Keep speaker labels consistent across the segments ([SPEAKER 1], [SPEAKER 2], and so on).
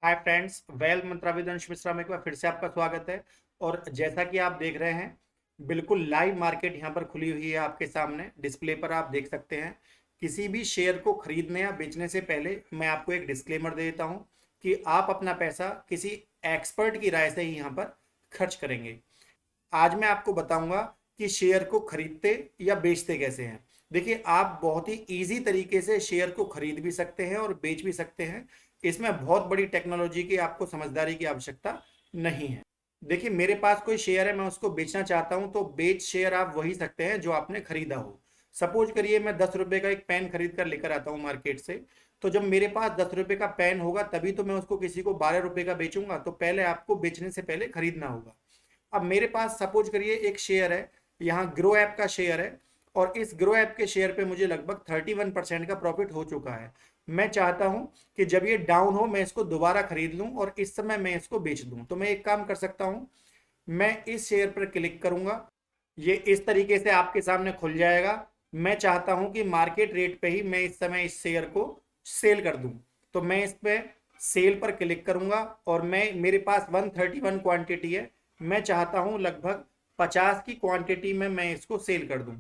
[SPEAKER 1] Hi friends, well Mantra with अंश मिश्रा में एक बार फिर से आपका स्वागत है। और जैसा कि आप देख रहे हैं, बिल्कुल लाइव मार्केट यहाँ पर खुली हुई है। आपके सामने डिस्प्ले पर आप देख सकते हैं। किसी भी शेयर को खरीदने या बेचने से पहले मैं आपको एक डिस्क्लेमर दे देता हूँ कि आप अपना पैसा किसी एक्सपर्ट की राय से ही यहाँ पर खर्च करेंगे। आज मैं आपको बताऊंगा कि शेयर को खरीदते या बेचते कैसे हैं। देखिए, आप बहुत ही इजी तरीके से शेयर को खरीद भी सकते हैं और बेच भी सकते हैं। इसमें बहुत बड़ी टेक्नोलॉजी की आपको समझदारी की आवश्यकता नहीं है। देखिए, मेरे पास कोई शेयर है, मैं उसको बेचना चाहता हूं तो बेच शेयर आप वही सकते हैं जो आपने खरीदा हो। सपोज करिए मैं 10 रुपए का एक पेन खरीद कर लेकर आता हूँ मार्केट से। तो जब मेरे पास 10 रुपए का पेन होगा तभी तो मैं उसको किसी को 12 रुपए का बेचूंगा। तो पहले आपको बेचने से पहले खरीदना होगा। अब मेरे पास सपोज करिए एक शेयर है, यहाँ ग्रो ऐप का शेयर है। और इस ग्रो ऐप के शेयर पे मुझे लगभग 31% का प्रॉफिट हो चुका है। मैं चाहता हूं कि जब ये डाउन हो मैं इसको दोबारा खरीद लूं और इस समय मैं इसको बेच दूं। तो मैं एक काम कर सकता हूं, मैं इस शेयर पर क्लिक करूंगा। ये इस तरीके से आपके सामने खुल जाएगा। मैं चाहता हूं कि मार्केट रेट पे ही मैं इस समय इस शेयर को सेल कर दूं। तो मैं इस पे सेल पर क्लिक करूंगा और मैं मेरे पास 131 क्वांटिटी है। मैं चाहता हूं लगभग 50 की क्वांटिटी में मैं इसको सेल कर दूं।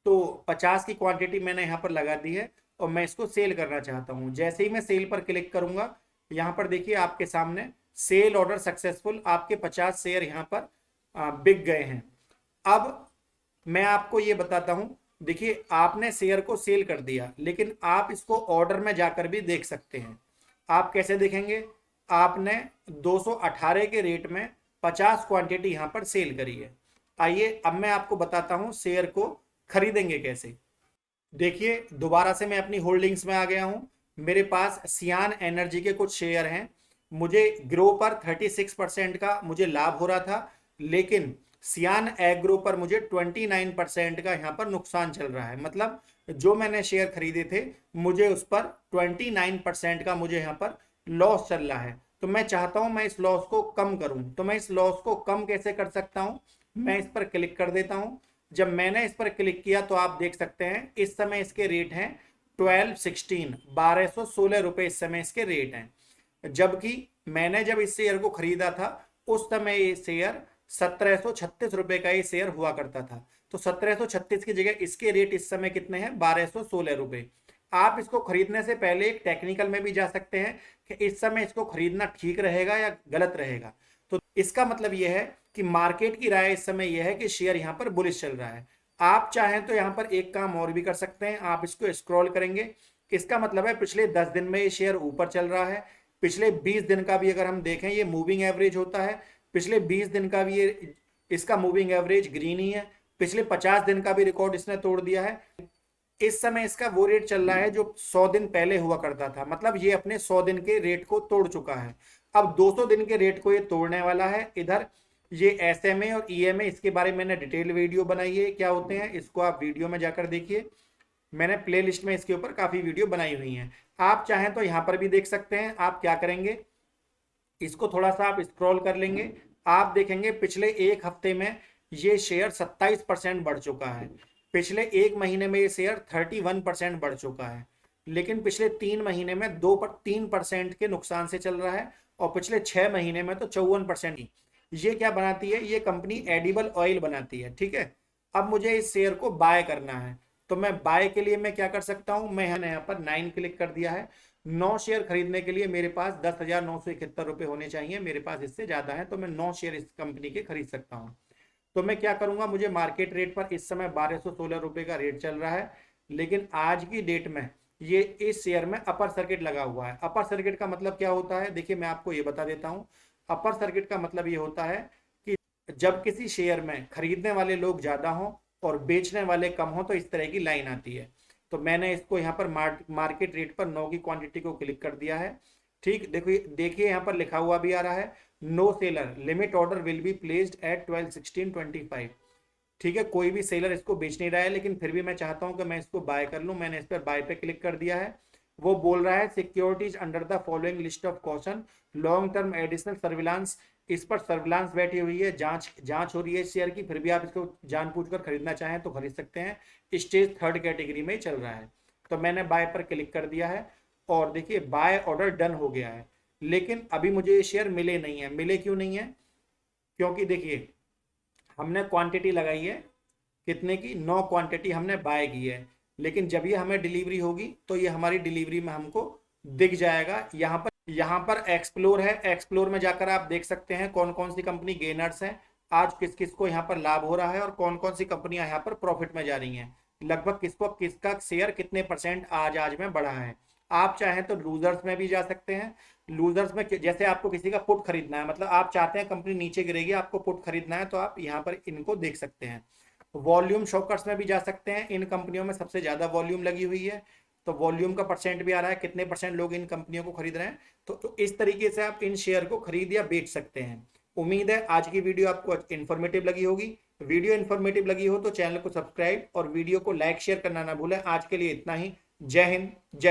[SPEAKER 1] तो 50 की क्वांटिटी मैंने यहाँ पर लगा दी है और मैं इसको सेल करना चाहता हूँ। जैसे ही मैं सेल पर क्लिक करूंगा, यहाँ पर देखिए आपके सामने सेल ऑर्डर सक्सेसफुल, आपके 50 शेयर यहाँ पर बिक गए हैं। अब मैं आपको ये बताता हूं। देखिए, आपने शेयर को सेल कर दिया, लेकिन आप इसको ऑर्डर में जाकर भी देख सकते हैं। आप कैसे देखेंगे? आपने 218 के रेट में 50 क्वांटिटी यहां पर सेल करी है। आइए अब मैं आपको बताता हूं शेयर को खरीदेंगे कैसे। देखिए, दोबारा से मैं अपनी होल्डिंग्स में आ गया हूं। मेरे पास सियान एनर्जी के कुछ शेयर हैं। मुझे ग्रो पर 36% का मुझे लाभ हो रहा था, लेकिन सियान एग्रो पर मुझे 29% का यहाँ पर नुकसान चल रहा है। मतलब जो मैंने शेयर खरीदे थे, मुझे उस पर 29% का मुझे यहाँ पर लॉस चल रहा है। तो मैं चाहता हूं मैं इस लॉस को कम करूं। तो मैं इस लॉस को कम कैसे कर सकता हूं? मैं इस पर क्लिक कर देता हूं। जब मैंने इस पर क्लिक किया तो आप देख सकते हैं इस समय इसके रेट हैं 1216 इस समय इसके रेट हैं। जबकि मैंने जब इस शेयर को खरीदा था उस समय ये शेयर 1736 का ये शेयर हुआ करता था। तो 1736 की जगह इसके रेट इस समय कितने हैं? 1216। आप इसको खरीदने से पहले एक टेक्निकल में भी जा सकते हैं कि इस समय इसको खरीदना ठीक रहेगा या गलत रहेगा। तो इसका मतलब यह है कि मार्केट की राय इस समय यह है कि शेयर यहां पर बुलिश चल रहा है। आप चाहें तो यहां पर एक काम और भी कर सकते हैं, आप इसको स्क्रॉल करेंगे। इसका मतलब है पिछले 10 दिन में ये शेयर ऊपर चल रहा है। पिछले 20 दिन का भी अगर हम देखें, ये मूविंग एवरेज होता है। पिछले 20 दिन का भी ये इसका मूविंग एवरेज ग्रीन ही है। पिछले 50 दिन का भी रिकॉर्ड इसने तोड़ दिया है। इस समय इसका वो रेट चल रहा है जो 100 दिन पहले हुआ करता था। मतलब ये अपने 100 दिन के रेट को तोड़ चुका है। अब 200 दिन के रेट को ये तोड़ने वाला है। इधर ये एसएमए और ईएमए, इसके बारे में मैंने डिटेल वीडियो बनाई है, क्या होते हैं इसको आप वीडियो में जाकर देखिए। मैंने प्ले लिस्ट में इसके ऊपर काफी वीडियो बनाई हुई हैं। आप चाहें तो यहाँ पर भी देख सकते हैं। आप क्या करेंगे, इसको थोड़ा सा आप स्क्रॉल कर लेंगे। आप देखेंगे पिछले एक हफ्ते में ये शेयर 27% बढ़ चुका है। पिछले एक महीने में ये शेयर 31% बढ़ चुका है। लेकिन पिछले 3 महीने में 3% के नुकसान से चल रहा है और पिछले 6 महीने में तो 54%। ये क्या बनाती है? ये कंपनी एडिबल ऑयल बनाती है, ठीक है। अब मुझे इस शेयर को बाय करना है। तो मैं बाय के लिए मैं क्या कर सकता हूं? मैं यहाँ पर 9 क्लिक कर दिया है। 9 शेयर खरीदने के लिए मेरे पास 10,971 रुपए होने चाहिए। मेरे पास इससे ज्यादा है तो मैं 9 शेयर इस कंपनी के खरीद सकता हूँ। तो मैं क्या करूंगा, मुझे मार्केट रेट पर इस समय 1216 रुपए का रेट चल रहा है। लेकिन आज की डेट में ये इस शेयर में अपर सर्किट लगा हुआ है। अपर सर्किट का मतलब क्या होता है? देखिए, मैं आपको ये बता देता हूँ। अपर सर्किट का मतलब ये होता है कि जब किसी शेयर में खरीदने वाले लोग ज्यादा हों और बेचने वाले कम हों तो इस तरह की लाइन आती है। तो मैंने इसको यहाँ पर मार्केट रेट पर 9 की क्वांटिटी को क्लिक कर दिया है। ठीक, देखिए देखिए यहाँ पर लिखा हुआ भी आ रहा है, no seller, limit order will be placed at 12/16/25। ठीक है, कोई भी सेलर इसको बेच नहीं रहा है, लेकिन फिर भी मैं चाहता हूं कि मैं इसको बाय कर लूं। मैंने इस पर बाय पे क्लिक कर दिया है। वो बोल रहा है securities under the following list of caution, long term additional surveillance. इस पर सर्विलांस बैठी हुई है, जांच जांच हो रही है शेयर की। फिर भी आप इसको जानबूझकर खरीदना चाहें तो खरीद सकते हैं। स्टेज 3rd कैटेगरी में चल रहा है। तो मैंने बाय पर क्लिक कर दिया है और देखिए बाय ऑर्डर डन हो गया है। लेकिन अभी मुझे ये शेयर मिले नहीं है। मिले क्यों नहीं है? क्योंकि देखिए हमने क्वांटिटी लगाई है कितने की, 9 क्वांटिटी हमने बाय की है, लेकिन जब ये हमें डिलीवरी होगी तो ये हमारी डिलीवरी में हमको दिख जाएगा। यहाँ पर एक्सप्लोर है, एक्सप्लोर में जाकर आप देख सकते हैं कौन कौन सी कंपनी गेनर्स हैं, आज किस किस को यहाँ पर लाभ हो रहा है और कौन कौन सी कंपनियां यहाँ पर प्रॉफिट में जा रही हैं, लगभग किसको किसका शेयर कितने परसेंट आज में बढ़ा है। आप चाहें तो लूजर्स में भी जा सकते हैं। लूजर्स में जैसे आपको किसी का पुट खरीदना है, मतलब आप चाहते हैं कंपनी नीचे गिरेगी, आपको पुट खरीदना है, तो आप यहाँ पर इनको देख सकते हैं। वॉल्यूम शॉकर्स में भी जा सकते हैं, इन कंपनियों में सबसे ज्यादा वॉल्यूम लगी हुई है, तो वॉल्यूम का परसेंट भी आ रहा है, कितने परसेंट लोग इन कंपनियों को खरीद रहे हैं। तो इस तरीके से आप इन शेयर को खरीद या बेच सकते हैं। उम्मीद है आज की वीडियो आपको इन्फॉर्मेटिव लगी होगी। वीडियो इन्फॉर्मेटिव लगी हो तो चैनल को सब्सक्राइब और वीडियो को लाइक शेयर करना ना भूलें। आज के लिए इतना ही। जय हिंद, जय